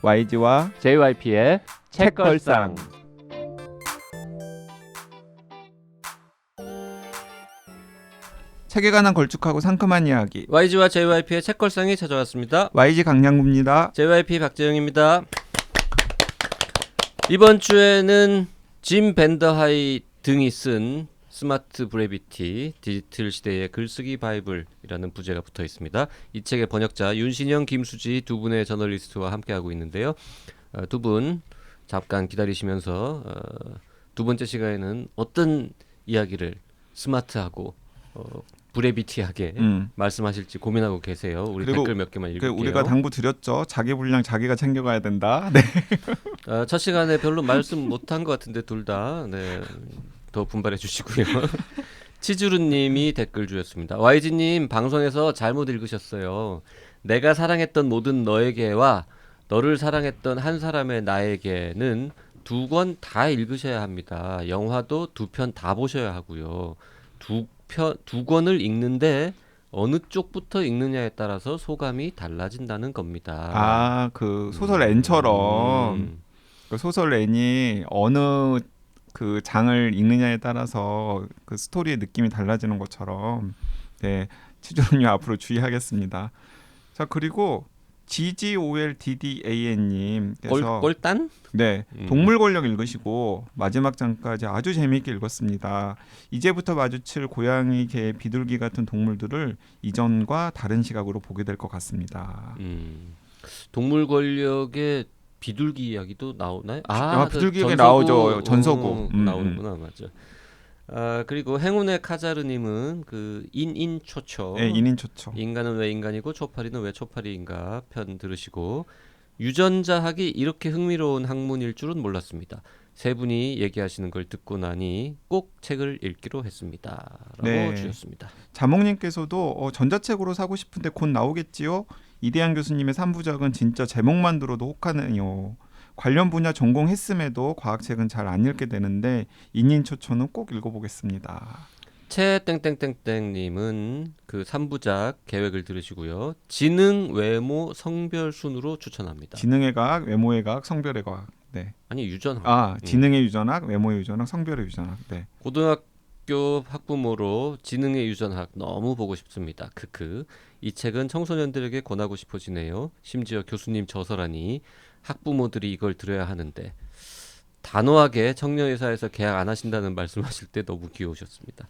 YG와 JYP의 책걸상. 책에 관한 걸쭉하고 상큼한 이야기. YG와 JYP의 책걸상이 찾아왔습니다. YG 강량구입니다. JYP 박재영입니다. 이번 주에는 짐 밴더하이 등이 쓴 스마트 브레비티 디지털 시대의 글쓰기 바이블이라는 부제가 붙어 있습니다. 이 책의 번역자 윤신영, 김수지 두 분의 저널리스트와 함께하고 있는데요. 두 분 잠깐 기다리시면서 두 번째 시간에는 어떤 이야기를 스마트하고 브레비티하게 말씀하실지 고민하고 계세요. 우리 댓글 몇 개만 읽을게요. 우리가 당부 드렸죠. 자기 분량 자기가 챙겨가야 된다. 네. 첫 시간에 별로 말씀 못한 것 같은데 둘 다 네, 더 분발해 주시고요. 치즈루님이 댓글 주셨습니다. YG님 방송에서 잘못 읽으셨어요. 내가 사랑했던 모든 너에게와 너를 사랑했던 한 사람의 나에게는 두 권 다 읽으셔야 합니다. 영화도 두 편 다 보셔야 하고요. 두 권을 읽는데 어느 쪽부터 읽느냐에 따라서 소감이 달라진다는 겁니다. 그 소설 N처럼 그 소설 N이 어느 그 장을 읽느냐에 따라서 그 스토리의 느낌이 달라지는 것처럼 네, 치조님 앞으로 주의하겠습니다. 자, 그리고 GGOLDDAN님께서 꼴단? 네, 동물 권력 읽으시고 마지막 장까지 아주 재미있게 읽었습니다. 이제부터 마주칠 고양이, 개, 비둘기 같은 동물들을 이전과 다른 시각으로 보게 될 것 같습니다. 동물 권력의 비둘기 이야기도 나오나요? 비둘기가 나오죠. 전서구 나오는구나. 맞죠. 그리고 행운의 카자르님은 그 인인초초, 네, 인인초초. 인간은 왜 인간이고 초파리는 왜 초파리인가 편 들으시고 유전자학이 이렇게 흥미로운 학문일 줄은 몰랐습니다. 세 분이 얘기하시는 걸 듣고 나니 꼭 책을 읽기로 했습니다. 라고 주셨습니다. 자몽님께서도 전자책으로 사고 싶은데 곧 나오겠지요? 이대한 교수님의 3부작은 진짜 제목만 들어도 혹하네요. 관련 분야 전공했음에도 과학책은 잘 안 읽게 되는데 인인초초는 꼭 읽어보겠습니다. 채땡땡땡땡님은 그 3부작 계획을 들으시고요. 지능, 외모, 성별 순으로 추천합니다. 지능의 과학, 외모의 과학, 성별의 과학. 네. 아니 유전학. 지능의 유전학, 외모의 유전학, 성별의 유전학. 네. 고등학교 학부모로 지능의 유전학 너무 보고 싶습니다. 크크. 이 책은 청소년들에게 권하고 싶어지네요. 심지어 교수님 저서라니 학부모들이 이걸 들어야 하는데 단호하게 청년회사에서 계약 안 하신다는 말씀하실 때 너무 귀여우셨습니다.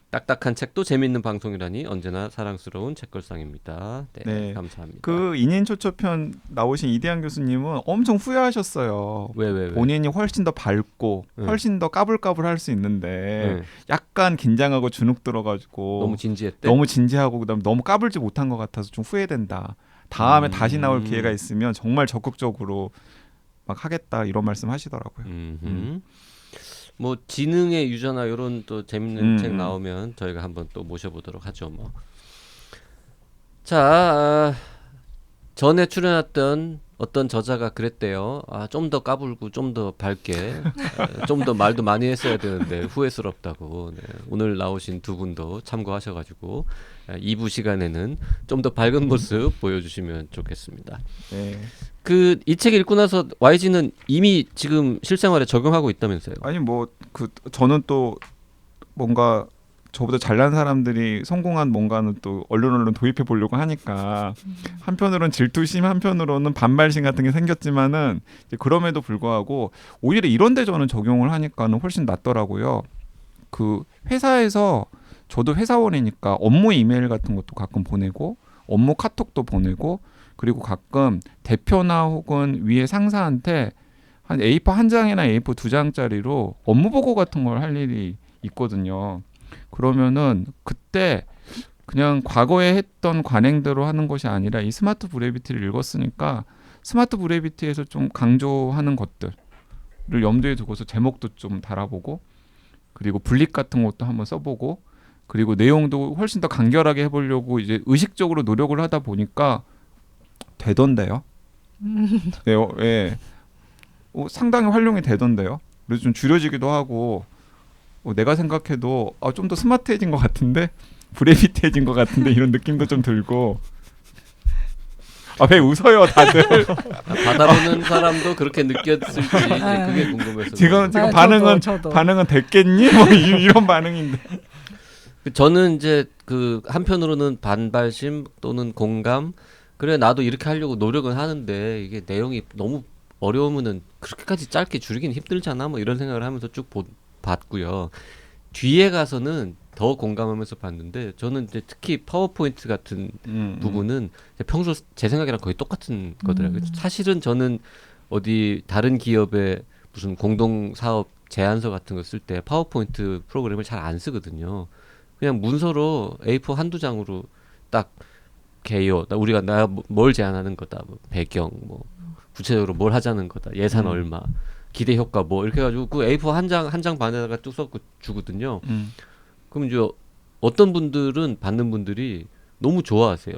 딱딱한 책도 재밌는 방송이라니 언제나 사랑스러운 책걸상입니다. 네, 감사합니다. 그 인인초초편 나오신 이대한 교수님은 엄청 후회하셨어요. 왜? 본인이 훨씬 더 밝고 훨씬 더 까불까불할 수 있는데 약간 긴장하고 주눅 들어가지고 너무 진지했대? 너무 진지하고 그다음에 너무 까불지 못한 것 같아서 좀 후회된다. 다음에 다시 나올 기회가 있으면 정말 적극적으로 막 하겠다 이런 말씀하시더라고요. 뭐 지능의 유전학 이런 또 재밌는 책 나오면 저희가 한번 또 모셔보도록 하죠. 뭐. 자, 전에 출연했던 어떤 저자가 그랬대요. 좀 더 까불고 좀 더 밝게 좀 더 말도 많이 했어야 되는데 후회스럽다고. 네. 오늘 나오신 두 분도 참고하셔가지고 2부 시간에는 좀 더 밝은 모습 보여주시면 좋겠습니다. 네. 이 책 읽고 나서 YG는 이미 지금 실생활에 적용하고 있다면서요? 아니 저는 또 뭔가 저보다 잘난 사람들이 성공한 뭔가는 또 언론 도입해 보려고 하니까 한편으로는 질투심, 한편으로는 반발심 같은 게 생겼지만은 그럼에도 불구하고 오히려 이런데 저는 적용을 하니까는 훨씬 낫더라고요. 그 회사에서 저도 회사원이니까 업무 이메일 같은 것도 가끔 보내고 업무 카톡도 보내고 그리고 가끔 대표나 혹은 위에 상사한테 한 A4 한 장이나 A4 두 장짜리로 업무 보고 같은 걸 할 일이 있거든요. 그러면은 그때 그냥 과거에 했던 관행대로 하는 것이 아니라 이 스마트 브레비티를 읽었으니까 스마트 브레비티에서 좀 강조하는 것들을 염두에 두고서 제목도 좀 달아보고 그리고 블릭 같은 것도 한번 써보고 그리고 내용도 훨씬 더 간결하게 해보려고 이제 의식적으로 노력을 하다 보니까 되던데요. 네, 예. 상당히 활용이 되던데요. 그래서 좀 줄여지기도 하고 내가 생각해도 좀 더 스마트해진 것 같은데 브레비티해진 것 같은데 이런 느낌도 좀 들고 왜 웃어요 다들? 받아보는 사람도 그렇게 느꼈을지 이제 그게 궁금해서. 지금 아, 저도. 반응은 됐겠니? 뭐 이런 반응인데. 저는 이제 그 한편으로는 반발심 또는 공감. 그래 나도 이렇게 하려고 노력은 하는데 이게 내용이 너무 어려우면은 그렇게까지 짧게 줄이긴 힘들잖아. 뭐 이런 생각을 하면서 쭉 봤고요. 뒤에 가서는 더 공감하면서 봤는데 저는 이제 특히 파워포인트 같은 부분은 평소 제 생각이랑 거의 똑같은 거더라고요. 사실은 저는 어디 다른 기업의 무슨 공동 사업 제안서 같은 거 쓸 때 파워포인트 프로그램을 잘 안 쓰거든요. 그냥 문서로 A4 한두 장으로 딱 개요. 우리가 뭘 제안하는 거다. 뭐 배경, 뭐 구체적으로 뭘 하자는 거다. 예산 얼마, 기대 효과 뭐 이렇게 해가지고 그 A4 한 장 반에다가 뚝 써고 주거든요. 그럼 이제 어떤 분들은 받는 분들이 너무 좋아하세요.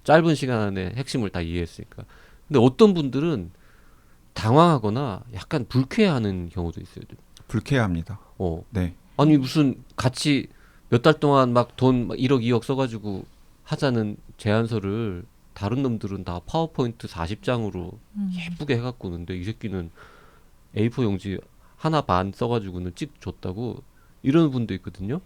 짧은 시간 안에 핵심을 다 이해했으니까. 근데 어떤 분들은 당황하거나 약간 불쾌해하는 경우도 있어요. 불쾌합니다. 네. 아니 무슨 같이 몇 달 동안 막 돈 1억 2억 써가지고 하자는 제안서를 다른 놈들은 다 파워포인트 40장으로 예쁘게 해갖고 오는데 이 새끼는 A4 용지 하나 반 써가지고는 찍 줬다고 이러는 분도 있거든요.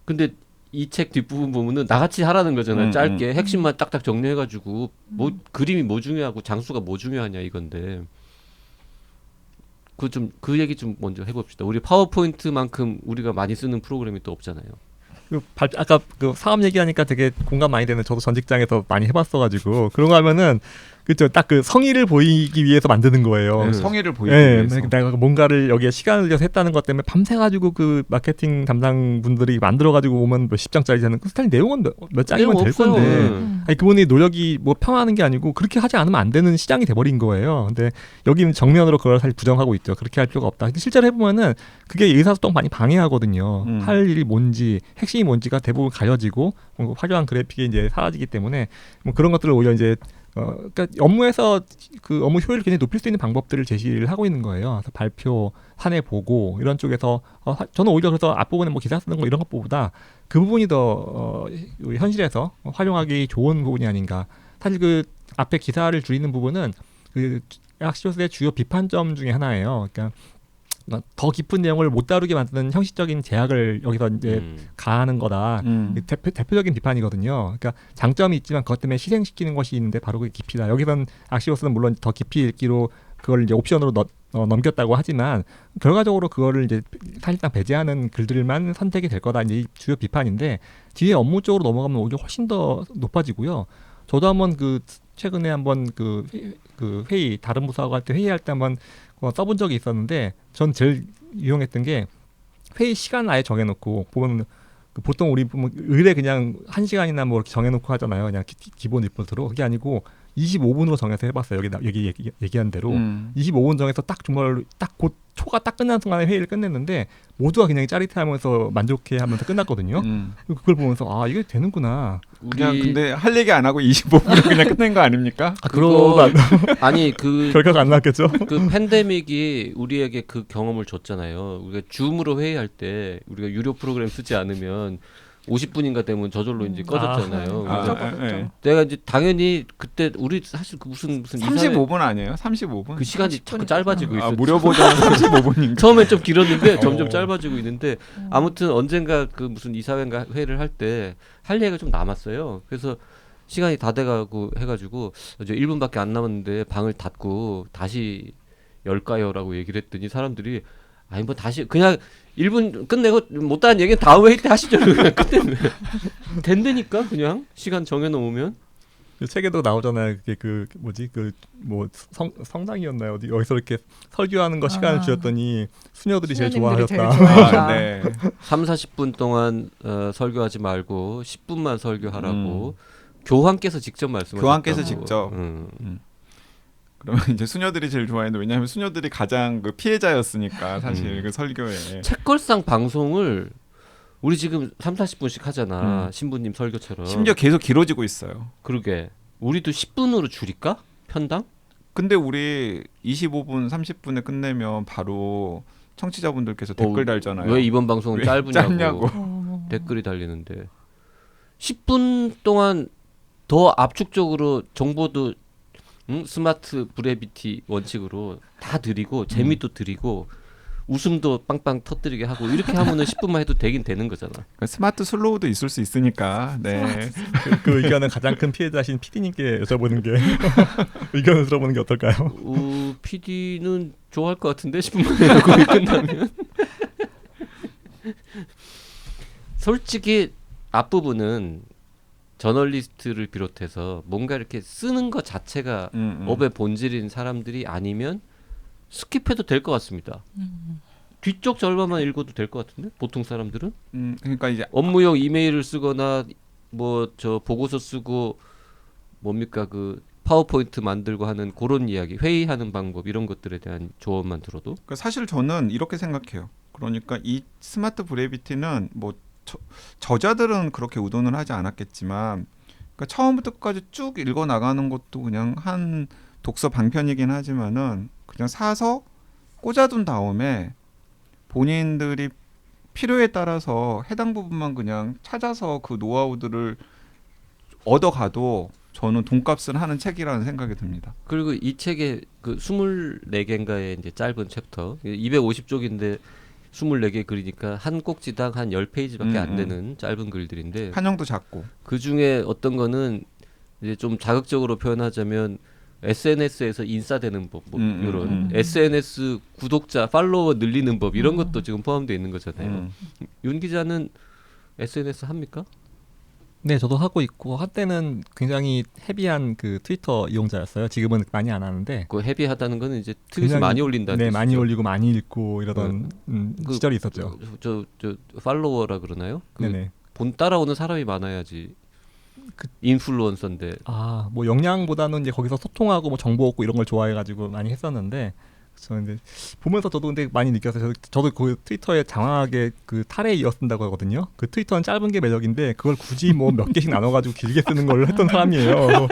근데 이 책 뒷부분 보면은 나같이 하라는 거잖아요. 짧게 핵심만 딱딱 정리해가지고 뭐 그림이 뭐 중요하고 장수가 뭐 중요하냐 이건데 그 얘기 좀 먼저 해봅시다. 우리 파워포인트만큼 우리가 많이 쓰는 프로그램이 또 없잖아요. 아까 그 사업 얘기하니까 되게 공감 많이 되는 저도 전 직장에서 많이 해봤어가지고 그런 거 하면은 그쵸 딱 그 성의를 보이기 위해서 만드는 거예요. 네, 성의를 보이기 네, 위해서. 내가 뭔가를 여기에 시간을 들여서 했다는 것 때문에 밤새가지고 그 마케팅 담당 분들이 만들어가지고 오면 몇십 장짜리 되는 그 스타일 내용은 몇 장이면 될 없어요. 건데 아니 그분이 노력이 뭐 평하는 게 아니고 그렇게 하지 않으면 안 되는 시장이 돼버린 거예요. 근데 여기는 정면으로 그걸 사실 부정하고 있죠. 그렇게 할 필요가 없다. 근데 실제로 해보면은 그게 의사소통 많이 방해하거든요. 할 일이 뭔지 핵심이 뭔지가 대부분 가려지고 화려한 그래픽이 이제 사라지기 때문에 뭐 그런 것들을 오히려 이제 그러니까 업무에서 그 업무 효율을 굉장히 높일 수 있는 방법들을 제시를 하고 있는 거예요. 그래서 발표, 사내 보고 이런 쪽에서 저는 오히려 그래서 앞부분에 뭐 기사 쓰는 거 이런 것보다 그 부분이 더 현실에서 활용하기 좋은 부분이 아닌가. 사실 그 앞에 기사를 줄이는 부분은 그 엑시오스의 주요 비판점 중에 하나예요. 그러니까 더 깊은 내용을 못 다루게 만드는 형식적인 제약을 여기서 이제 가하는 거다. 대표적인 비판이거든요. 그러니까 장점이 있지만 그것 때문에 희생시키는 것이 있는데 바로 그 깊이다. 여기선 악시오스는 물론 더 깊이 읽기로 그걸 이제 옵션으로 넘겼다고 하지만 결과적으로 그거를 이제 사실상 배제하는 글들만 선택이 될 거다. 이제 이 주요 비판인데 뒤에 업무 쪽으로 넘어가면 오히려 훨씬 더 높아지고요. 저도 한번 그 최근에 한번 그 회의 다른 부서하고 할 때 회의할 때 한번 써본 적이 있었는데 전 제일 유용했던 게 회의 시간 아예 정해놓고 보면 보통 우리 의뢰 그냥 1시간이나 뭐 이렇게 정해놓고 하잖아요. 그냥 기본 리포트로. 그게 아니고 25분으로 정해서 해봤어요. 여기 얘기한 대로 25분 정해서 딱 정말 딱 곧 초가 딱 끝난 순간에 회의를 끝냈는데 모두가 그냥 짜릿해하면서 만족해하면서 끝났거든요. 그걸 보면서 이게 되는구나. 그냥 근데 할 얘기 안 하고 25분을 그냥 끝낸 거 아닙니까? 그거 아니 그 결과가 안 나왔겠죠. 그 팬데믹이 우리에게 그 경험을 줬잖아요. 우리가 줌으로 회의할 때 우리가 유료 프로그램 쓰지 않으면 50분인가 되면 저절로 이제 꺼졌잖아요. 네. 내가 이제 당연히 그때 우리 사실 그 무슨 35분 아니에요? 35분? 그 시간이 자꾸 짧아지고 있어요. 무료 버전은 35분인가? 처음엔 좀 길었는데 점점 짧아지고 있는데 아무튼 언젠가 그 무슨 이사회인가 회의를 할 때 할 얘기가 좀 남았어요. 그래서 시간이 다 돼가고 해가지고 이제 1분밖에 안 남았는데 방을 닫고 다시 열까요라고 얘기를 했더니 사람들이 아니 뭐 다시 그냥 1분 끝내고 못다한 얘기는 다음 회의 때 하시죠. 그냥 끝내면 된다니까 그냥 시간 정해놓으면. 책에도 나오잖아요. 그게 그 뭐지 그 뭐 성당이었나요? 어디 여기서 이렇게 설교하는 거 시간을 주었더니 수녀들이 제일 좋아하셨다. 네. 30-40분 동안 설교하지 말고 10분만 설교하라고 교황께서 직접 말씀하셨다고. 교황께서 직접. 그러면 이제 수녀들이 제일 좋아했는데 왜냐하면 수녀들이 가장 그 피해자였으니까 사실 그 설교에 책걸상 방송을 우리 지금 30-40분씩 하잖아. 신부님 설교처럼. 심지어 계속 길어지고 있어요. 그러게. 우리도 10분으로 줄일까? 편당? 근데 우리 25분, 30분에 끝내면 바로 청취자분들께서 댓글 달잖아요. 왜 이번 방송은 짧으냐고. 짧냐고. 댓글이 달리는데 10분 동안 더 압축적으로 정보도 스마트 브레비티 원칙으로 다 드리고 재미도 드리고 웃음도 빵빵 터뜨리게 하고 이렇게 하면은 10분만 해도 되긴 되는 거잖아. 그러니까 스마트 슬로우도 있을 수 있으니까. 네. 그 의견은 가장 큰 피해자신 PD님께 여쭤보는 게 의견을 들어보는 게 어떨까요? PD는 좋아할 것 같은데 10분만 해도 거의 끝나면. 솔직히 앞부분은 저널리스트를 비롯해서 뭔가 이렇게 쓰는 것 자체가 업의 본질인 사람들이 아니면 스킵해도 될 것 같습니다. 뒤쪽 절반만 읽어도 될 것 같은데 보통 사람들은 그러니까 이제 업무용 이메일을 쓰거나 뭐 저 보고서 쓰고 뭡니까 그 파워포인트 만들고 하는 그런 이야기, 회의하는 방법 이런 것들에 대한 조언만 들어도 그러니까 사실 저는 이렇게 생각해요. 그러니까 이 스마트 브레비티는 뭐 저자들은 그렇게 의도는 하지 않았겠지만, 그러니까 처음부터 끝까지 쭉 읽어 나가는 것도 그냥 한 독서 방편이긴 하지만은 그냥 사서 꽂아둔 다음에 본인들이 필요에 따라서 해당 부분만 그냥 찾아서 그 노하우들을 얻어가도 저는 돈값을 하는 책이라는 생각이 듭니다. 그리고 이 책의 그 24개인가의 이제 짧은 챕터 250쪽인데 24개 글이니까 한 꼭지당 한 10페이지밖에 안 되는 짧은 글들인데 판형도 작고 그 중에 어떤 거는 이제 좀 자극적으로 표현하자면 SNS에서 인싸되는 법, 뭐 이런 SNS 구독자, 팔로워 늘리는 법 이런 것도 지금 포함되어 있는 거잖아요. 윤 기자는 SNS 합니까? 네, 저도 하고 있고 한때는 굉장히 헤비한 그 트위터 이용자였어요. 지금은 많이 안 하는데. 그 헤비하다는 거는 이제 트윗을 굉장히- 많이 올린다는 네, 뜻이죠. 많이 올리고 많이 읽고 이러던 그- 시절이 있었죠. 저 팔로워라 그러나요? 그 네네. 본 따라오는 사람이 많아야지. 인플루언서인데 뭐 역량보다는 이제 거기서 소통하고 뭐 정보 얻고 이런 걸 좋아해가지고 많이 했었는데, 저는 근데 보면서 저도 근데 많이 느꼈어요. 저도 그 트위터에 장황하게 그 탈에 이어 쓴다고 하거든요. 그 트위터는 짧은 게 매력인데 그걸 굳이 뭐 몇 개씩 나눠가지고 길게 쓰는 걸 했던 사람이에요.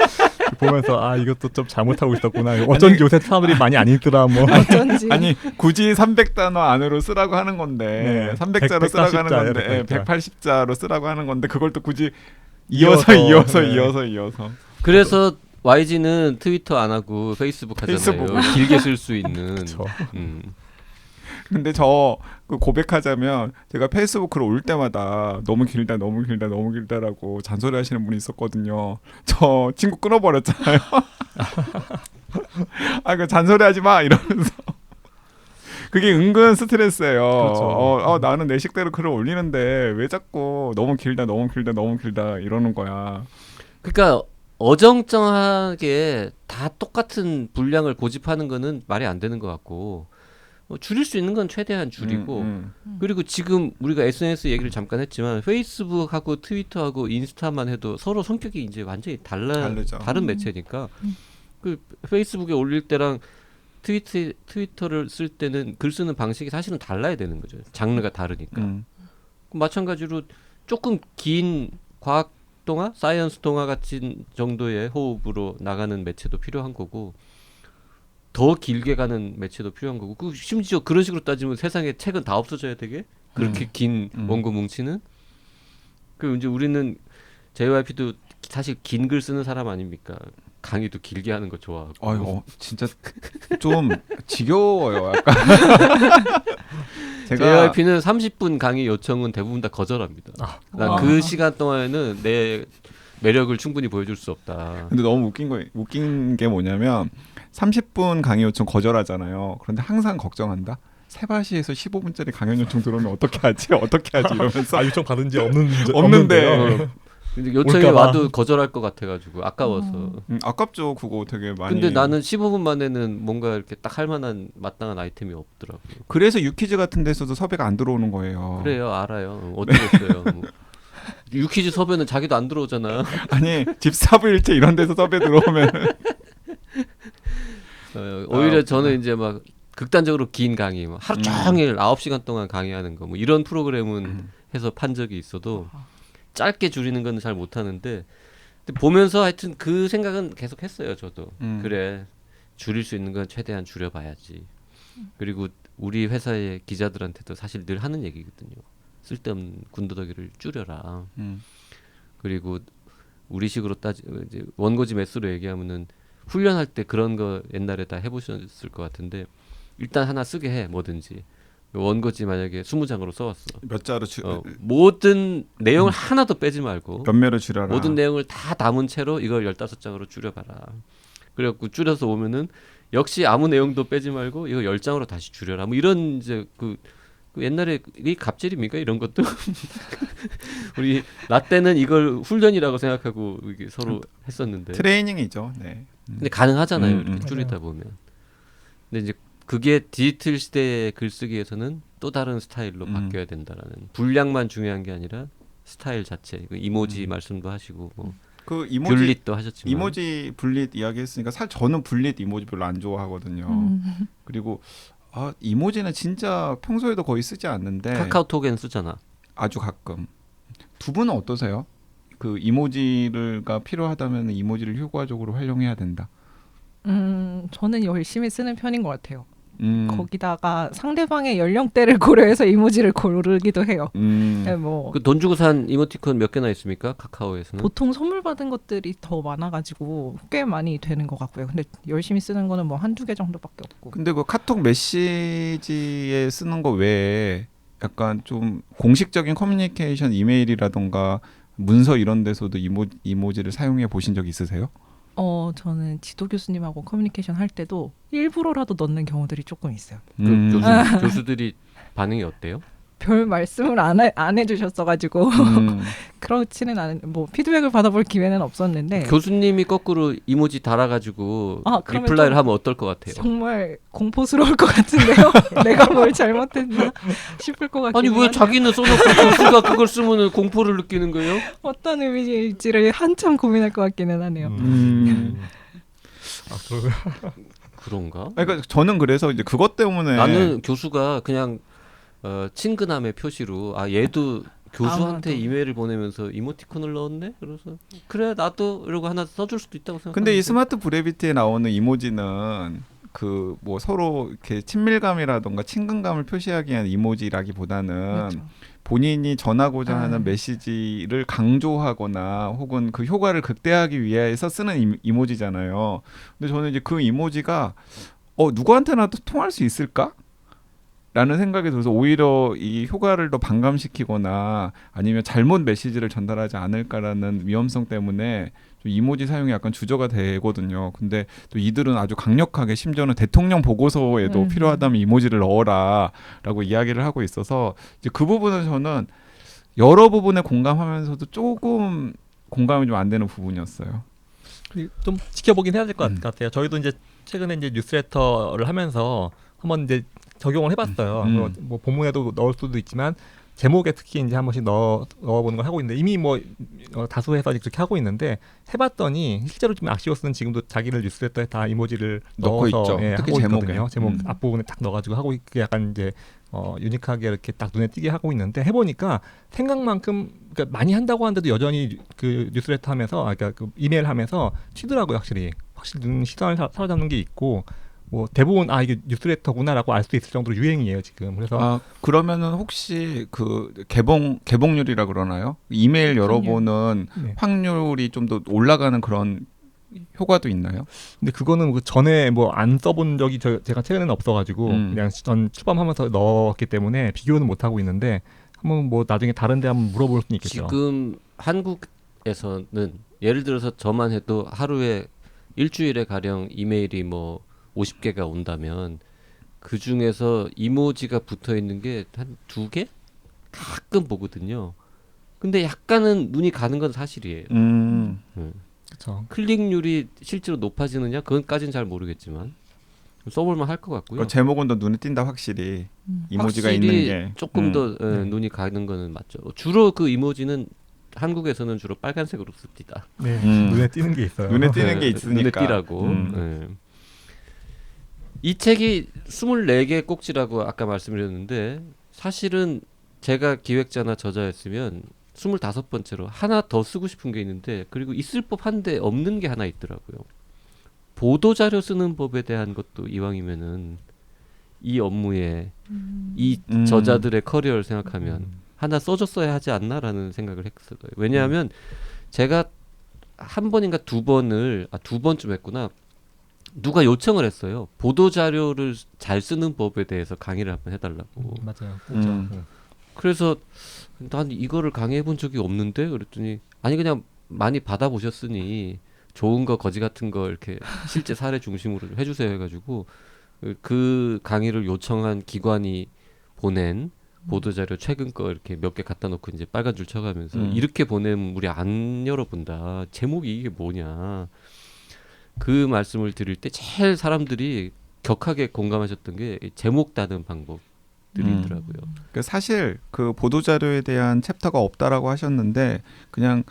보면서 이것도 좀 잘못하고 있었구나. 어쩐지 요새 사람들이 많이 안 읽더라. 뭐 어쩐지. 아니 굳이 300단어 안으로 쓰라고 하는 건데 네. 300자로 쓰라고 하는 180자 예요, 건데 180자. 180자로 쓰라고 하는 건데 그걸 또 굳이 이어서, 이어서 네. 그래서 YG는 트위터 안 하고 페이스북 하잖아요. 페이스북. 길게 쓸 수 있는. 그쵸. 근데 저 그 고백하자면 제가 페이스북 글 올 때마다 너무 길다라고 잔소리하시는 분이 있었거든요. 저 친구 끊어버렸잖아요. 그 잔소리하지 마 이러면서. 그게 은근 스트레스예요. 그렇죠. 나는 내 식대로 글을 올리는데 왜 자꾸 너무 길다 이러는 거야. 그러니까 어정쩡하게 다 똑같은 분량을 고집하는 거는 말이 안 되는 것 같고 줄일 수 있는 건 최대한 줄이고 그리고 지금 우리가 SNS 얘기를 잠깐 했지만 페이스북하고 트위터하고 인스타만 해도 서로 성격이 이제 완전히 다르죠. 다른 매체니까 그 페이스북에 올릴 때랑 트위터를 쓸 때는 글 쓰는 방식이 사실은 달라야 되는 거죠. 장르가 다르니까. 마찬가지로 조금 긴 과학 동화, 사이언스 동화 같은 정도의 호흡으로 나가는 매체도 필요한 거고 더 길게 가는 매체도 필요한 거고 그 심지어 그런 식으로 따지면 세상에 책은 다 없어져야 되게 그렇게 긴 원고 뭉치는 그 이제 우리는 JYP도 사실 긴 글 쓰는 사람 아닙니까? 강의도 길게 하는 거 좋아하고. 진짜 좀 지겨워요. 약간. JYP는 30분 강의 요청은 대부분 다 거절합니다. 난 그 시간 동안에는 내 매력을 충분히 보여줄 수 없다. 근데 너무 웃긴 게 뭐냐면 30분 강의 요청 거절하잖아요. 그런데 항상 걱정한다. 세바시에서 15분짜리 강연 요청 들어오면 어떻게 하지 이러면서 요청 받은 지 없는데. 없는데. 근데 요청이 올까봐. 와도 거절할 것 같아가지고 아까워서. 아깝죠. 그거 되게 많이. 근데 나는 15분 만에는 뭔가 이렇게 딱 할 만한 마땅한 아이템이 없더라고요. 그래서 유퀴즈 같은 데서도 섭외가 안 들어오는 거예요. 그래요, 알아요. 어쩌겠어요. 뭐. 유퀴즈 섭외는 자기도 안 들어오잖아. 아니 집사부일체 이런 데서 섭외 들어오면 오히려 저는 이제 막 극단적으로 긴 강의, 막 하루 종일 9시간 동안 강의하는 거, 뭐 이런 프로그램은 해서 판 적이 있어도 짧게 줄이는 건 잘 못하는데 근데 보면서 하여튼 그 생각은 계속 했어요. 저도 그래 줄일 수 있는 건 최대한 줄여봐야지. 그리고 우리 회사의 기자들한테도 사실 늘 하는 얘기거든요. 쓸데없는 군더더기를 줄여라. 그리고 우리식으로 이제 원고지 매수로 얘기하면은 훈련할 때 그런 거 옛날에 다 해보셨을 것 같은데 일단 하나 쓰게 해 뭐든지 원고지 만약에 20장으로 써왔어. 몇 자로 모든 내용을 하나도 빼지 말고 몇 매로 줄여라. 모든 내용을 다 담은 채로 이걸 15장으로 줄여봐라. 그래갖고 줄여서 오면은 역시 아무 내용도 빼지 말고 이거 10장으로 다시 줄여라. 뭐 이런 이제 그 옛날에 이 갑질입니까 이런 것도? 우리 나 때는 이걸 훈련이라고 생각하고 이게 서로 했었는데. 트레이닝이죠. 네. 근데 가능하잖아요. 이렇게 맞아요. 줄이다 보면. 근데 이제 그게 디지털 시대의 글쓰기에서는 또 다른 스타일로 바뀌어야 된다라는 분량만 중요한 게 아니라 스타일 자체 이모지 말씀도 하시고 뭐 그 이모지 뷰릿도 하셨지만 이모지 분릿 이야기했으니까 사실 저는 분릿 이모지 별로 안 좋아하거든요. 그리고 이모지는 진짜 평소에도 거의 쓰지 않는데 카카오톡엔 쓰잖아. 아주 가끔. 두 분은 어떠세요? 그 이모지가 필요하다면 이모지를 효과적으로 활용해야 된다. 저는 열심히 쓰는 편인 것 같아요. 음. 거기다가 상대방의 연령대를 고려해서 이모지를 고르기도 해요. 네, 뭐 그 돈 주고 산 이모티콘 몇 개나 있습니까? 카카오에서는? 보통 선물 받은 것들이 더 많아가지고 꽤 많이 되는 것 같고요. 근데 열심히 쓰는 거는 뭐 한두 개 정도밖에 없고. 근데 그 카톡 메시지에 쓰는 거 외에 약간 좀 공식적인 커뮤니케이션 이메일이라던가 문서 이런 데서도 이모지를 사용해 보신 적 있으세요? 저는 지도 교수님하고 커뮤니케이션 할 때도 일부러라도 넣는 경우들이 조금 있어요. 교수들이 반응이 어때요? 별 말씀을 안 해주셨어가지고 그렇지는 않은 뭐 피드백을 받아볼 기회는 없었는데 교수님이 거꾸로 이모지 달아가지고 그러면 리플라이를 좀 하면 어떨 것 같아요? 정말 공포스러울 것 같은데요. 내가 뭘 잘못했나 싶을 것 같긴 아니 왜 한데 자기는 써놓고 교수가 그걸 쓰면 공포를 느끼는 거예요? 어떤 의미일지를 한참 고민할 것 같기는 하네요. 그런가? 그러니까 저는 그래서 이제 그것 때문에 나는 교수가 그냥 친근함의 표시로 얘도 교수한테 아마도. 이메일을 보내면서 이모티콘을 넣었네? 그래서 그래 나도 이러고 하나 써줄 수도 있다고 생각하는데 근데 이 스마트 브레비티에 나오는 이모지는 그 뭐 서로 이렇게 친밀감이라던가 친근감을 표시하기 위한 이모지라기보다는 그렇죠. 본인이 전하고자 하는 메시지를 강조하거나 혹은 그 효과를 극대화하기 위해서 쓰는 이모지잖아요. 근데 저는 이제 그 이모지가 누구한테나도 통할 수 있을까? 라는 생각이 들어서 오히려 이 효과를 더 반감시키거나 아니면 잘못 메시지를 전달하지 않을까라는 위험성 때문에 좀 이모지 사용이 약간 주저가 되거든요. 근데 또 이들은 아주 강력하게 심지어는 대통령 보고서에도 필요하다면 이모지를 넣어라라고 이야기를 하고 있어서 이제 그 부분은 저는 여러 부분에 공감하면서도 조금 공감이 좀 안 되는 부분이었어요. 좀 지켜보긴 해야 될 것 같아요. 저희도 이제 최근에 이제 뉴스레터를 하면서 한번 이제 적용을 해봤어요. 뭐 본문에도 넣을 수도 있지만 제목에 특히 이제 한 번씩 넣어보는 걸 하고 있는데 이미 뭐 다수 회사들이 그렇게 하고 있는데 해봤더니 실제로 좀 악시오스는 지금도 자기를 뉴스레터에 다 이모지를 넣고 넣어서 있죠. 특히 하고 제목에. 있거든요. 제목 앞부분에 딱 넣어가지고 하고 있게 약간 이제 유니크하게 이렇게 딱 눈에 띄게 하고 있는데 해보니까 생각만큼 그러니까 많이 한다고 하는데도 여전히 그 뉴스레터 하면서 그러니까 그 이메일 하면서 튀더라고요. 확실히 시선을 사로잡는 게 있고. 뭐 대부분 이게 뉴스레터구나라고 알 수 있을 정도로 유행이에요 지금. 그래서 그러면은 혹시 그 개봉률이라 그러나요? 이메일 열어보는 확률이 좀 더 올라가는 그런 효과도 있나요? 근데 그거는 그 전에 뭐 안 써본 적이 제가 최근에는 없어가지고 그냥 전 출범하면서 넣었기 때문에 비교는 못 하고 있는데 한번 뭐 나중에 다른데 한번 물어볼 수는 있겠죠. 지금 한국에서는 예를 들어서 저만 해도 하루에 일주일에 가령 이메일이 뭐 50개가 온다면 그 중에서 이모지가 붙어 있는 게 한 2개? 가끔 보거든요. 근데 약간은 눈이 가는 건 사실이에요. 그렇죠. 클릭률이 실제로 높아지느냐? 그건까지는 잘 모르겠지만 써볼만 할 것 같고요. 제목은 더 눈에 띈다 확실히 이모지가 확실히 있는 게 조금 더 눈이 가는 거는 맞죠. 주로 그 이모지는 한국에서는 주로 빨간색으로 씁니다. 네, 눈에 띄는 게 있어요. 눈에 띄는 게 있으니까. 눈에 띄라고. 이 책이 24개 꼭지라고 아까 말씀드렸는데 사실은 제가 기획자나 저자였으면 25번째로 하나 더 쓰고 싶은 게 있는데 그리고 있을 법한데 없는 게 하나 있더라고요. 보도자료 쓰는 법에 대한 것도 이왕이면은 이 업무에 이 저자들의 커리어를 생각하면 하나 써줬어야 하지 않나라는 생각을 했어요. 왜냐하면 제가 한 번인가 두 번을 두 번쯤 했구나. 누가 요청을 했어요. 보도 자료를 잘 쓰는 법에 대해서 강의를 한번 해달라고. 맞아요. 그래서 난 이거를 강의해 본 적이 없는데 그랬더니 아니 그냥 많이 받아보셨으니 좋은 거 거지 같은 거 이렇게 실제 사례 중심으로 좀 해주세요 해가지고 그 강의를 요청한 기관이 보낸 보도자료 최근 거 이렇게 몇 개 갖다 놓고 이제 빨간 줄 쳐가면서 이렇게 보내면 우리 안 열어본다. 제목이 이게 뭐냐. 그 말씀을 드릴 때 제일 사람들이 격하게 공감하셨던 게 제목 따는 방법들이 있더라고요. 그 사실 그 보도 자료에 대한 챕터가 없다라고 하셨는데 그냥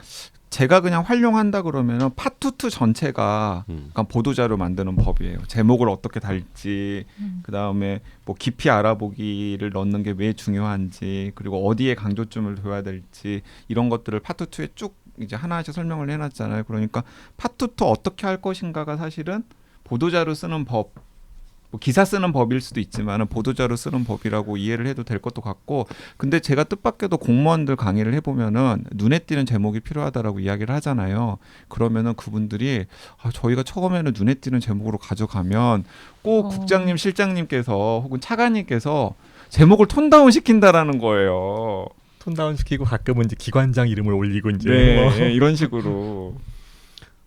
제가 그냥 활용한다 그러면은 파트2 전체가 약간 보도 자료 만드는 법이에요. 제목을 어떻게 달지, 그 다음에 뭐 깊이 알아보기를 넣는 게 왜 중요한지, 그리고 어디에 강조점을 둬야 될지 이런 것들을 파트2에 쭉 이제 하나씩 설명을 해놨잖아요. 그러니까 파트2 어떻게 할 것인가가 사실은 보도 자료 쓰는 법. 뭐 기사 쓰는 법일 수도 있지만 보도자료 쓰는 법이라고 이해를 해도 될 것도 같고, 근데 제가 뜻밖에도 공무원들 강의를 해보면은 눈에 띄는 제목이 필요하다라고 이야기를 하잖아요. 그러면은 그분들이 저희가 처음에는 눈에 띄는 제목으로 가져가면 꼭 국장님, 실장님께서 혹은 차관님께서 제목을 톤다운 시킨다라는 거예요. 톤다운 시키고 가끔은 이제 기관장 이름을 올리고 이제 네, 이런 식으로.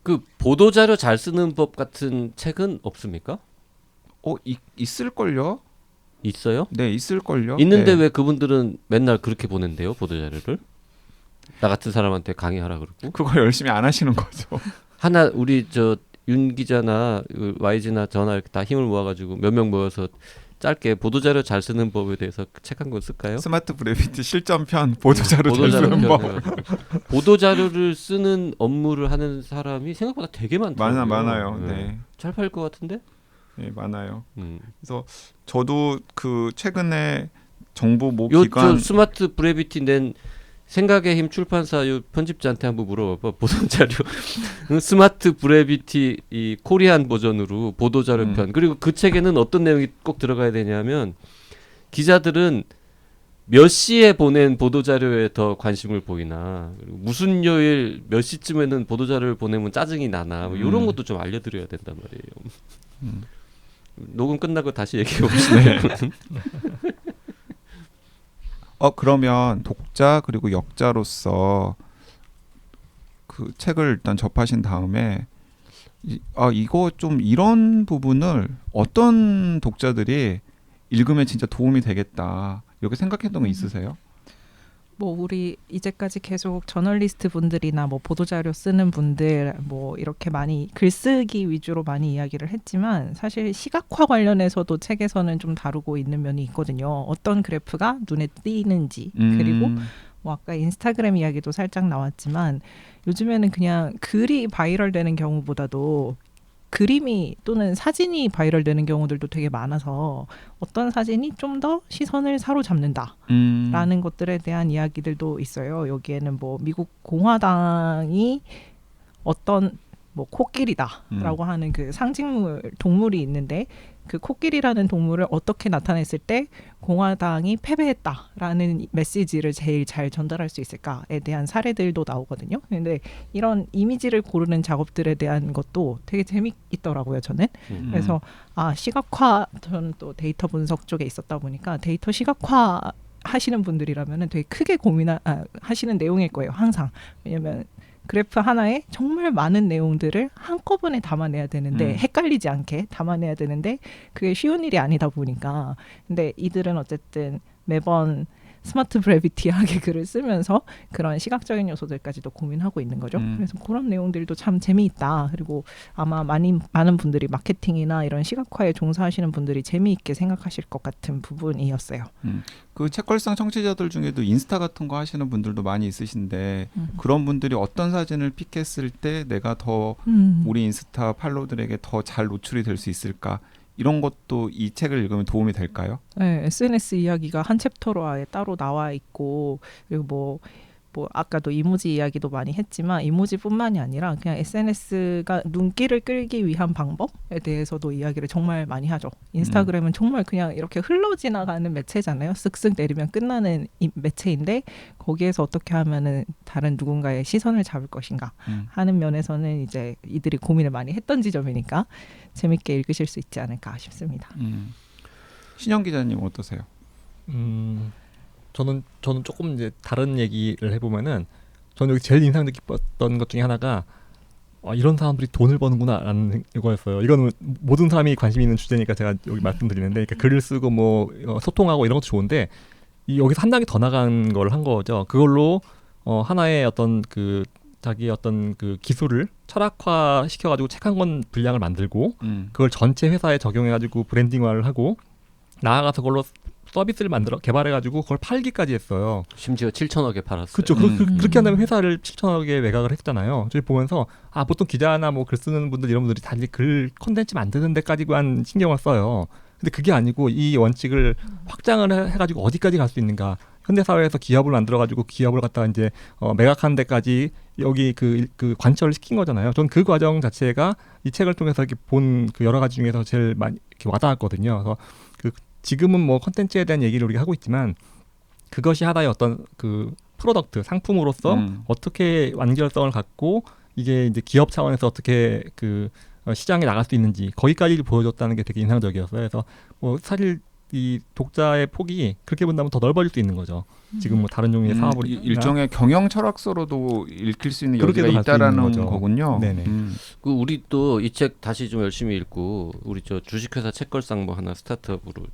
그 보도자료 잘 쓰는 법 같은 책은 없습니까? 있을걸요? 있어요? 네, 있을걸요? 있는데 네. 왜 그분들은 맨날 그렇게 보낸대요 보도자료를? 나 같은 사람한테 강의하라 그러고. 그거 열심히 안 하시는 거죠. 하나 우리 저 윤 기자나 YG나 저나 이렇게 다 힘을 모아가지고 몇 명 모여서 짧게 보도자료 잘 쓰는 법에 대해서 책 한 권 쓸까요? 스마트 브레비티 실전편 보도자료 잘 쓰는 법. 보도자료를 쓰는 업무를 하는 사람이 생각보다 되게 많더라고요. 많아요. 네. 잘 팔 것 같은데? 네, 많아요. 그래서 저도 그 최근에 정부 모 요 기관 저 스마트 브레비티 낸 생각의 힘 출판사 요 편집자한테 한번 물어봐봐. 보도자료 스마트 브레비티 이 코리안 버전으로 보도자료 편. 그리고 그 책에는 어떤 내용이 꼭 들어가야 되냐면 기자들은 몇 시에 보낸 보도자료에 더 관심을 보이나, 그리고 무슨 요일 몇 시쯤에는 보도자료를 보내면 짜증이 나나, 뭐 이런 것도 좀 알려드려야 된단 말이에요. 녹음 끝나고 다시 얘기해 봅시다. 그러면 독자 그리고 역자로서 그 책을 일단 접하신 다음에 이거 좀 이런 부분을 어떤 독자들이 읽으면 진짜 도움이 되겠다 이렇게 생각했던 거 있으세요? 뭐 우리 이제까지 계속 저널리스트 분들이나 뭐 보도자료 쓰는 분들 뭐 이렇게 많이 글쓰기 위주로 많이 이야기를 했지만 사실 시각화 관련해서도 책에서는 좀 다루고 있는 면이 있거든요. 어떤 그래프가 눈에 띄는지, 그리고 뭐 아까 인스타그램 이야기도 살짝 나왔지만 요즘에는 그냥 글이 바이럴되는 경우보다도 그림이 또는 사진이 바이럴되는 경우들도 되게 많아서 어떤 사진이 좀 더 시선을 사로잡는다라는 것들에 대한 이야기들도 있어요. 여기에는 뭐 미국 공화당이 어떤 뭐 코끼리다라고 하는 그 상징물 동물이 있는데 그 코끼리라는 동물을 어떻게 나타냈을 때 공화당이 패배했다라는 메시지를 제일 잘 전달할 수 있을까에 대한 사례들도 나오거든요. 근데 이런 이미지를 고르는 작업들에 대한 것도 되게 재미있더라고요, 저는. 그래서 시각화, 저는 또 데이터 분석 쪽에 있었다 보니까 데이터 시각화 하시는 분들이라면 되게 크게 하시는 내용일 거예요, 항상. 왜냐면 그래프 하나에 정말 많은 내용들을 한꺼번에 담아내야 되는데 헷갈리지 않게 담아내야 되는데 그게 쉬운 일이 아니다 보니까, 근데 이들은 어쨌든 매번 스마트 브레비티하게 글을 쓰면서 그런 시각적인 요소들까지도 고민하고 있는 거죠. 그래서 그런 내용들도 참 재미있다. 그리고 아마 많은 분들이 마케팅이나 이런 시각화에 종사하시는 분들이 재미있게 생각하실 것 같은 부분이었어요. 그 책걸상 청취자들 중에도 인스타 같은 거 하시는 분들도 많이 있으신데 그런 분들이 어떤 사진을 픽했을 때 내가 더 우리 인스타 팔로우들에게 더 잘 노출이 될 수 있을까? 이런 것도 이 책을 읽으면 도움이 될까요? 네, SNS 이야기가 한 챕터로 아예 따로 나와 있고, 그리고 뭐 뭐 아까도 이모지 이야기도 많이 했지만 이모지뿐만이 아니라 그냥 SNS가 눈길을 끌기 위한 방법에 대해서도 이야기를 정말 많이 하죠. 인스타그램은 정말 그냥 이렇게 흘러 지나가는 매체잖아요. 쓱쓱 내리면 끝나는 이 매체인데 거기에서 어떻게 하면은 다른 누군가의 시선을 잡을 것인가 하는 면에서는 이제 이들이 고민을 많이 했던 지점이니까 재밌게 읽으실 수 있지 않을까 싶습니다. 신영 기자님 어떠세요? 저는 조금 이제 다른 얘기를 해보면은 저는 여기 제일 인상 깊었던 것 중에 하나가 이런 사람들이 돈을 버는구나라는 이거였어요. 이거는 모든 사람이 관심 있는 주제니까 제가 여기 말씀드리는데, 그러니까 글을 쓰고 뭐 소통하고 이런 것도 좋은데 여기서 한 단계 더 나간 걸 한 거죠. 그걸로 하나의 어떤 그 자기 어떤 그 기술을 철학화 시켜가지고 책 한 권 분량을 만들고 그걸 전체 회사에 적용해가지고 브랜딩화를 하고 나아가서 그걸로 서비스를 만들어 개발해가지고 그걸 팔기까지 했어요. 심지어 7천억에 팔았어요. 그렇죠. 그렇게 한다면 회사를 7천억에 매각을 했잖아요. 저희 보면서 보통 기자나 뭐 글 쓰는 분들 이런 분들이 다들 글 콘텐츠 만드는 데까지만 신경을 써요. 근데 그게 아니고 이 원칙을 확장을 해가지고 어디까지 갈 수 있는가. 현대사회에서 기업을 만들어가지고 기업을 갖다가 이제 매각하는 데까지 여기 그 관철을 시킨 거잖아요. 전 그 과정 자체가 이 책을 통해서 이렇게 본 그 여러 가지 중에서 제일 많이 이렇게 와닿았거든요. 그래서 지금은 뭐 컨텐츠에 대한 얘기를 우리가 하고 있지만 그것이 하나의 어떤 그 프로덕트 상품으로서 어떻게 완결성을 갖고 이게 이제 기업 차원에서 어떻게 그 시장에 나갈 수 있는지 거기까지 보여줬다는 게 되게 인상적이었어요. 그래서 뭐 사실 이 독자의 폭이 그렇게 본다면 더 넓어질 수 있는 거죠. 지금 뭐 다른 종류의 사업을 일종의 경영 철학서로도 읽힐 수 있는 여지가 있다라는 거군요. 네네. 그 우리 또 이 책 다시 좀 열심히 읽고 우리 저 주식회사 책걸상 뭐 하나 스타트업으로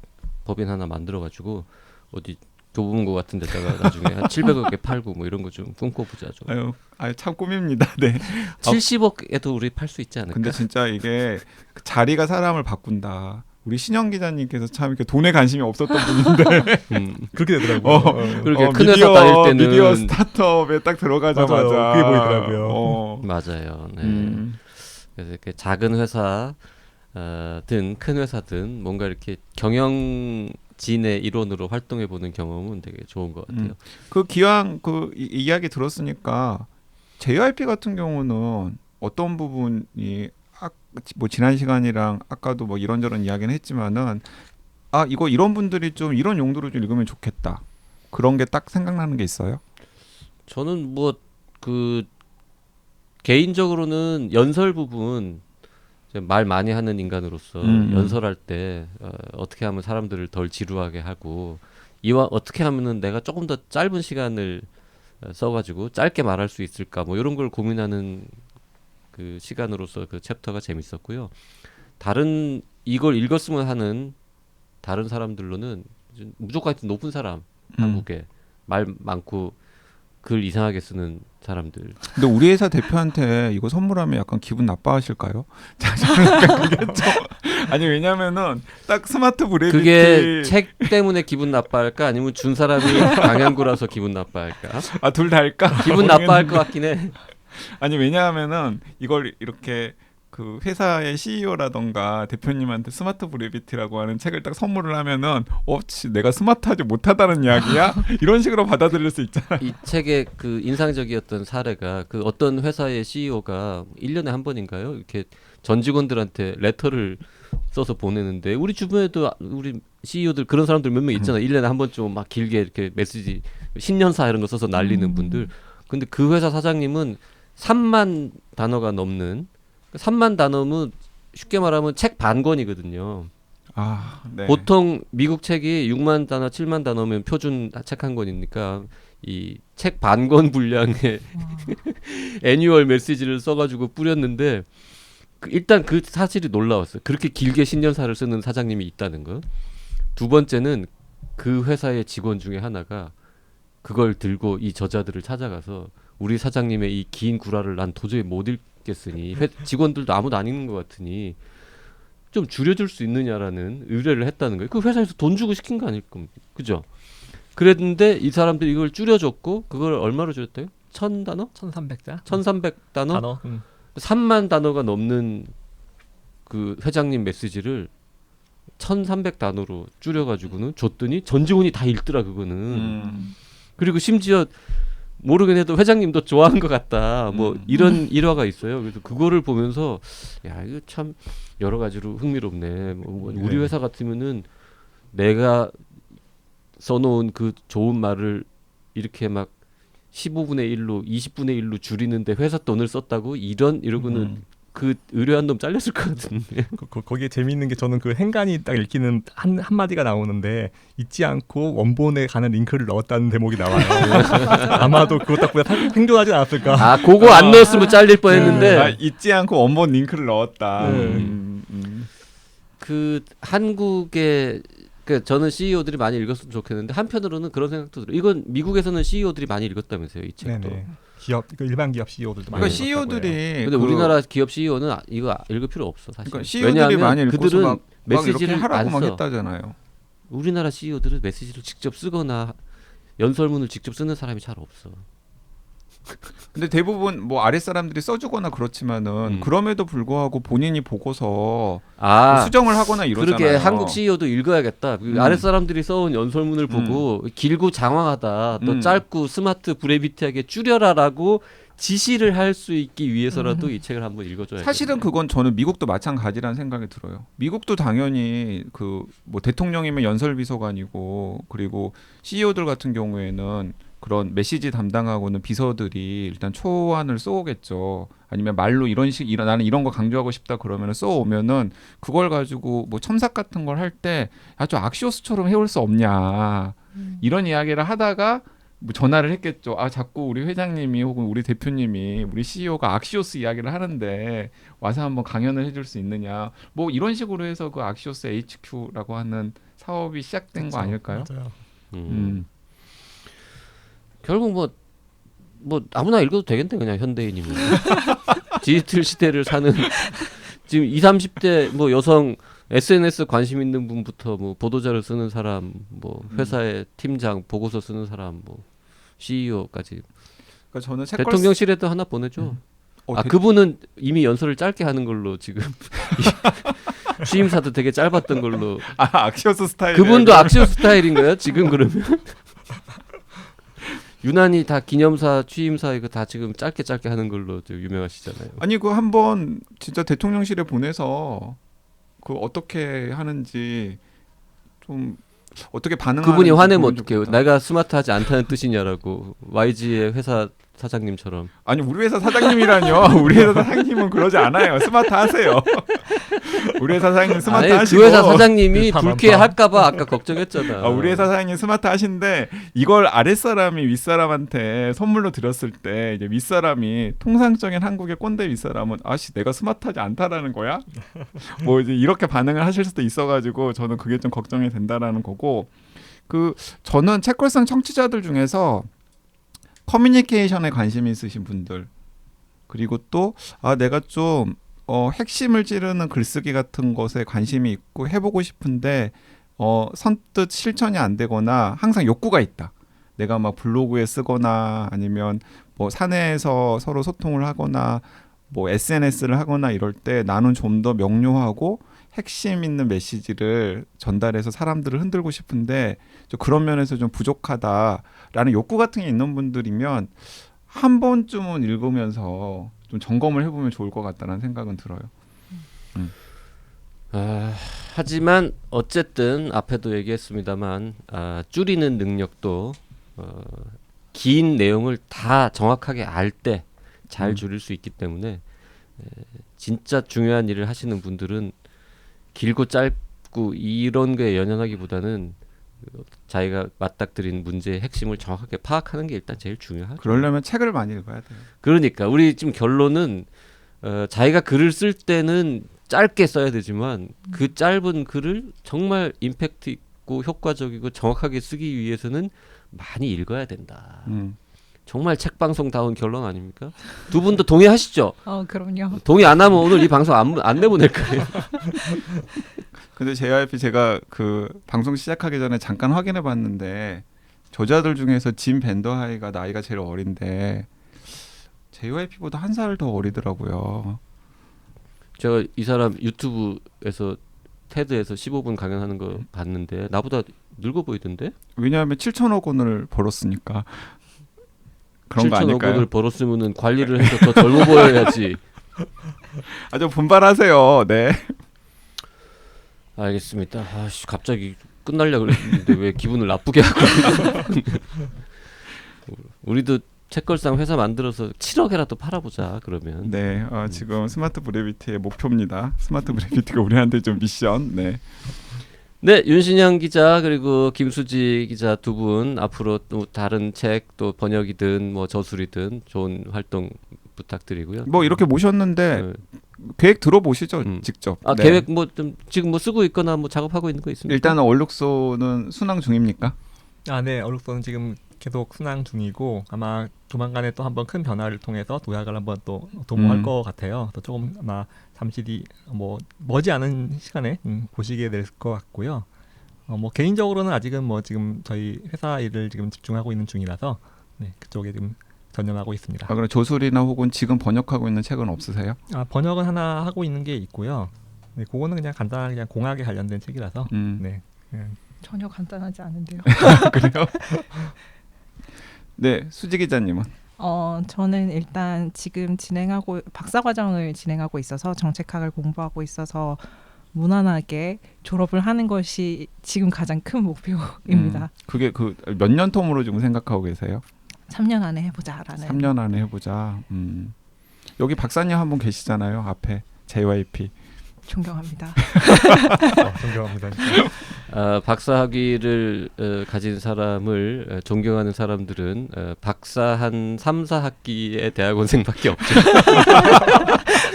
법인 하나 만들어가지고 어디 교보문고 같은 데다가 나중에 한 700억에 팔고 뭐 이런 거 좀 꿈꿔보자 좀. 아유 참 꿈입니다. 네. 70억에도 우리 팔 수 있지 않을까? 근데 진짜 이게 자리가 사람을 바꾼다. 우리 신영 기자님께서 참 이렇게 돈에 관심이 없었던 분인데 그렇게 되더라고요. 그렇게 큰 회사 다닐 때는 미디어 스타트업에 딱 들어가자마자 맞아요. 그게 보이더라고요. 맞아요. 네. 그래서 이렇게 작은 회사 든 큰 회사든 뭔가 이렇게 경영진의 일원으로 활동해 보는 경험은 되게 좋은 것 같아요. 그 기왕 그 이야기 들었으니까 JYP 같은 경우는 어떤 부분이 뭐 지난 시간이랑 아까도 뭐 이런저런 이야기는 했지만은 이거 이런 분들이 좀 이런 용도로 좀 읽으면 좋겠다. 그런 게 딱 생각나는 게 있어요? 저는 뭐 그 개인적으로는 연설 부분 말 많이 하는 인간으로서 연설할 때 어떻게 하면 사람들을 덜 지루하게 하고 이와 어떻게 하면은 내가 조금 더 짧은 시간을 써가지고 짧게 말할 수 있을까 뭐 이런 걸 고민하는 그 시간으로서 그 챕터가 재밌었고요. 다른 이걸 읽었으면 하는 다른 사람들로는 무조건 하여튼 높은 사람 한국에 말 많고 글 이상하게 쓰는 사람들. 근데 우리 회사 대표한테 이거 선물하면 약간 기분 나빠하실까요? 그게 좀 아니 왜냐면은 딱 스마트 브레이비티 그게 책 때문에 기분 나빠할까 아니면 준 사람이 강양구라서 기분 나빠할까? 둘 다 할까? 기분 나빠할 것 같긴 해. 아니 왜냐하면은 이걸 이렇게 그 회사의 CEO라던가 대표님한테 스마트 브레비티라고 하는 책을 딱 선물을 하면은 내가 스마트하지 못하다는 이야기야? 이런 식으로 받아들일 수 있잖아. 이 책의 그 인상적이었던 사례가 그 어떤 회사의 CEO가 1년에 한 번인가요? 이렇게 전 직원들한테 레터를 써서 보내는데 우리 주변에도 우리 CEO들 그런 사람들 몇 명 있잖아. 1년에 한 번쯤 막 길게 이렇게 메시지 신년사 이런 거 써서 날리는 분들. 근데 그 회사 사장님은 3만 단어가 넘는 3만 단어면 쉽게 말하면 책 반 권이거든요. 네. 보통 미국 책이 6만 단어, 7만 단어면 표준 책 한 권이니까 이 책 반 권 분량의 애뉴얼 메시지를 써가지고 뿌렸는데 일단 그 사실이 놀라웠어요. 그렇게 길게 신년사를 쓰는 사장님이 있다는 거. 두 번째는 그 회사의 직원 중에 하나가 그걸 들고 이 저자들을 찾아가서 우리 사장님의 이 긴 구라를 난 도저히 못 읽겠으니 직원들도 아무도 안 읽는 것 같으니 좀 줄여줄 수 있느냐라는 의뢰를 했다는 거예요. 그 회사에서 돈 주고 시킨 거 아닐 겁니까? 그죠? 그랬는데 이 사람들이 이걸 줄여줬고 그걸 얼마로 줄였대요? 1000단어? 1300자? 1300단어? 3만 단어가 넘는 그 회장님 메시지를 1300단어로 줄여가지고는 줬더니 전 직원이 다 읽더라 그거는. 그리고 심지어 모르긴 해도 회장님도 좋아한 것 같다. 뭐 이런 일화가 있어요. 그래서 그거를 보면서 야 이거 참 여러 가지로 흥미롭네. 뭐 우리 회사 같으면은 내가 써놓은 그 좋은 말을 이렇게 막 15분의 1로 20분의 1로 줄이는데 회사 돈을 썼다고 이러고는 그 의뢰한 놈 잘렸을 것 같은데. 거기에 재미있는 게 저는 그 행간이 딱 읽히는 한 마디가 나오는데 잊지 않고 원본에 가는 링크를 넣었다는 대목이 나와요. 아마도 그거 딱 보면 생존하지 않았을까. 아 그거 안 넣었으면 잘릴 뻔했는데. 잊지 않고 원본 링크를 넣었다. 그 한국의 그 저는 CEO들이 많이 읽었으면 좋겠는데 한편으로는 그런 생각도 들어요. 이건 미국에서는 CEO들이 많이 읽었다면서요, 이 책도. 네네. 기업 일반 기업 CEO들도 많이 그러니까 CEO들이 근데 우리나라 기업 CEO는 이거 읽을 필요 없어 사실. 그러니까 CEO들이 많이 읽고서 그들은 막 메시지를 이렇게 하라고 안 막 써. 했다잖아요. 우리나라 CEO들은 메시지를 직접 쓰거나 연설문을 직접 쓰는 사람이 잘 없어. 근데 대부분 뭐 아랫 사람들이 써주거나 그렇지만은 그럼에도 불구하고 본인이 보고서 뭐 수정을 하거나 이러잖아요. 그렇게 한국 CEO도 읽어야겠다. 아랫 사람들이 써온 연설문을 보고 길고 장황하다, 또 짧고 스마트 브레비티하게 줄여라라고 지시를 할 수 있기 위해서라도 이 책을 한번 읽어줘야. 사실은 그건 저는 미국도 마찬가지라는 생각이 들어요. 미국도 당연히 그 뭐 대통령이면 연설비서관이고 그리고 CEO들 같은 경우에는 그런 메시지 담당하고는 비서들이 일단 초안을 써오겠죠. 아니면 말로 나는 이런 거 강조하고 싶다 그러면 써오면은 그걸 가지고 뭐 첨삭 같은 걸 할 때 아주 악시오스처럼 해올 수 없냐 이런 이야기를 하다가 뭐 전화를 했겠죠. 아 자꾸 우리 회장님이 혹은 우리 대표님이 우리 CEO가 악시오스 이야기를 하는데 와서 한번 강연을 해줄 수 있느냐. 뭐 이런 식으로 해서 그 악시오스 HQ라고 하는 사업이 시작된 거 아닐까요? 맞아요. 결국 뭐 아무나 읽어도 되겠네 그냥 현대인이면. 디지털 시대를 사는 지금 20, 30대 뭐 여성 SNS 관심 있는 분부터 뭐 보도자를 쓰는 사람, 뭐 회사의 팀장 보고서 쓰는 사람, 뭐 CEO까지. 그러니까 저는 대통령실에도 하나 보내줘. 그분은 이미 연설을 짧게 하는 걸로 지금 취임사도 되게 짧았던 걸로. 악시오스 스타일. 그분도 악시오스 스타일인 거야 지금 그러면? 유난히 다 기념사, 취임사 이거 다 지금 짧게 하는 걸로 유명하시잖아요. 아니 그 한번 진짜 대통령실에 보내서 그 어떻게 하는지 좀 어떻게 반응하는지 그분이 화내면 보면 어떡해요? 좋겠다. 내가 스마트하지 않다는 뜻이냐라고. YG의 회사 사장님처럼. 아니 우리 회사 사장님이라뇨. 우리 회사 사장님은 그러지 않아요. 스마트 하세요. 우리 회사 사장님 스마트 아니, 하시고 그 회사 사장님이 불쾌할까봐 아까 걱정했잖아. 우리 회사 사장님 스마트 하신데 이걸 아랫사람이 윗사람한테 선물로 드렸을 때 이제 윗사람이 통상적인 한국의 꼰대 윗사람은 아씨 내가 스마트하지 않다라는 거야? 뭐 이제 이렇게 반응을 하실 수도 있어가지고 저는 그게 좀 걱정이 된다라는 거고 저는 책걸상 청취자들 중에서 커뮤니케이션에 관심이 있으신 분들 그리고 또 내가 좀 핵심을 찌르는 글쓰기 같은 것에 관심이 있고 해보고 싶은데 선뜻 실천이 안 되거나 항상 욕구가 있다. 내가 막 블로그에 쓰거나 아니면 뭐 사내에서 서로 소통을 하거나 뭐 SNS를 하거나 이럴 때 나는 좀 더 명료하고 핵심 있는 메시지를 전달해서 사람들을 흔들고 싶은데 좀 그런 면에서 좀 부족하다라는 욕구 같은 게 있는 분들이면 한 번쯤은 읽으면서 좀 점검을 해보면 좋을 것 같다는 생각은 들어요. 하지만 어쨌든 앞에도 얘기했습니다만 줄이는 능력도 긴 내용을 다 정확하게 알 때 잘 줄일 수 있기 때문에 진짜 중요한 일을 하시는 분들은 길고 짧고 이런 게 연연하기보다는 자기가 맞닥뜨린 문제의 핵심을 정확하게 파악하는 게 일단 제일 중요하죠. 그러려면 책을 많이 읽어야 돼요. 그러니까 우리 지금 결론은 자기가 글을 쓸 때는 짧게 써야 되지만 그 짧은 글을 정말 임팩트 있고 효과적이고 정확하게 쓰기 위해서는 많이 읽어야 된다. 정말 책방송다운 결론 아닙니까? 두 분도 동의하시죠? 그럼요. 동의 안 하면 오늘 이 방송 안 내보낼 거예요. 근데 JYP 제가 그 방송 시작하기 전에 잠깐 확인해 봤는데 저자들 중에서 짐 밴더하이가 나이가 제일 어린데 JYP보다 한 살 더 어리더라고요. 제가 이 사람 유튜브에서 테드에서 15분 강연하는 거 봤는데 나보다 늙어 보이던데? 왜냐하면 7천억 원을 벌었으니까. 그런 거 7천억 아닐까요? 원을 벌었으면은 관리를 해서 더 젊어 보여야지. 아주 분발하세요. 네. 알겠습니다. 아씨 갑자기 끝날려 그랬는데 왜 기분을 나쁘게 하고. 우리도 책걸상 회사 만들어서 7억이라도 팔아보자 그러면. 네, 지금 스마트 브레비티의 목표입니다. 스마트 브레비티가 우리한테 좀 미션. 네. 네, 윤신영 기자 그리고 김수지 기자 두 분 앞으로 또 다른 책 또 번역이든 뭐 저술이든 좋은 활동 부탁드리고요. 뭐 이렇게 모셨는데 네. 계획 들어보시죠, 직접. 아 네. 계획 뭐 좀 지금 뭐 쓰고 있거나 뭐 작업하고 있는 거 있습니까? 일단은 얼룩소는 순항 중입니까? 네. 얼룩소는 지금 계속 순항 중이고 아마 조만간에 또 한번 큰 변화를 통해서 도약을 한번 또 도모할 것 같아요. 또 조금 아마 잠시 뒤 뭐 머지않은 시간에 보시게 될 것 같고요. 뭐 개인적으로는 아직은 뭐 지금 저희 회사 일을 지금 집중하고 있는 중이라서 네, 그쪽에 지금 전념하고 있습니다. 그럼 조술이나 혹은 지금 번역하고 있는 책은 없으세요? 번역은 하나 하고 있는 게 있고요. 네, 그거는 그냥 간단하게 그냥 공학에 관련된 책이라서 네. 전혀 간단하지 않은데요. 그래요? 네, 수지 기자님은? 저는 일단 지금 박사과정을 진행하고 있어서 정책학을 공부하고 있어서 무난하게 졸업을 하는 것이 지금 가장 큰 목표입니다. 그게 그 몇 년 텀으로 지금 생각하고 계세요? 3년 안에 해보자라는. 3년 안에 해보자. 여기 박사님 한 분 계시잖아요. 앞에 JYP. 존경합니다. 존경합니다. 박사 학위를 가진 사람을 존경하는 사람들은 박사 한 3, 4학기의 대학원생밖에 없죠.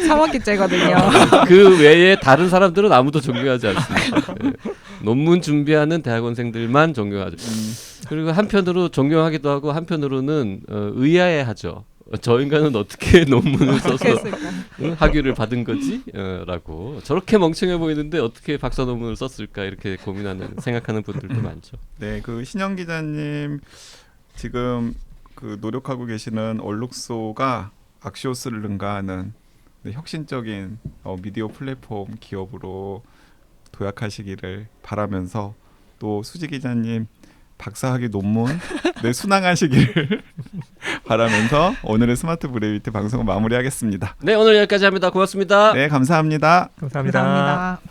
3학기째거든요. 그 외에 다른 사람들은 아무도 존경하지 않습니다. 논문 준비하는 대학원생들만 존경하죠. 그리고 한편으로 존경하기도 하고 한편으로는 의아해하죠. 저 인간은 어떻게 논문을 써서 학위를 받은 거지? 라고 저렇게 멍청해 보이는데 어떻게 박사 논문을 썼을까 이렇게 생각하는 분들도 많죠. 네, 그 신영 기자님 지금 그 노력하고 계시는 얼룩소가 악시오스를 능가하는 혁신적인 미디어 플랫폼 기업으로 도약하시기를 바라면서 또 수지 기자님 박사학위 논문 순항하시기를 바라면서 오늘의 스마트 브레이비티 방송을 마무리하겠습니다. 네, 오늘 여기까지 합니다. 고맙습니다. 네, 감사합니다. 감사합니다. 감사합니다.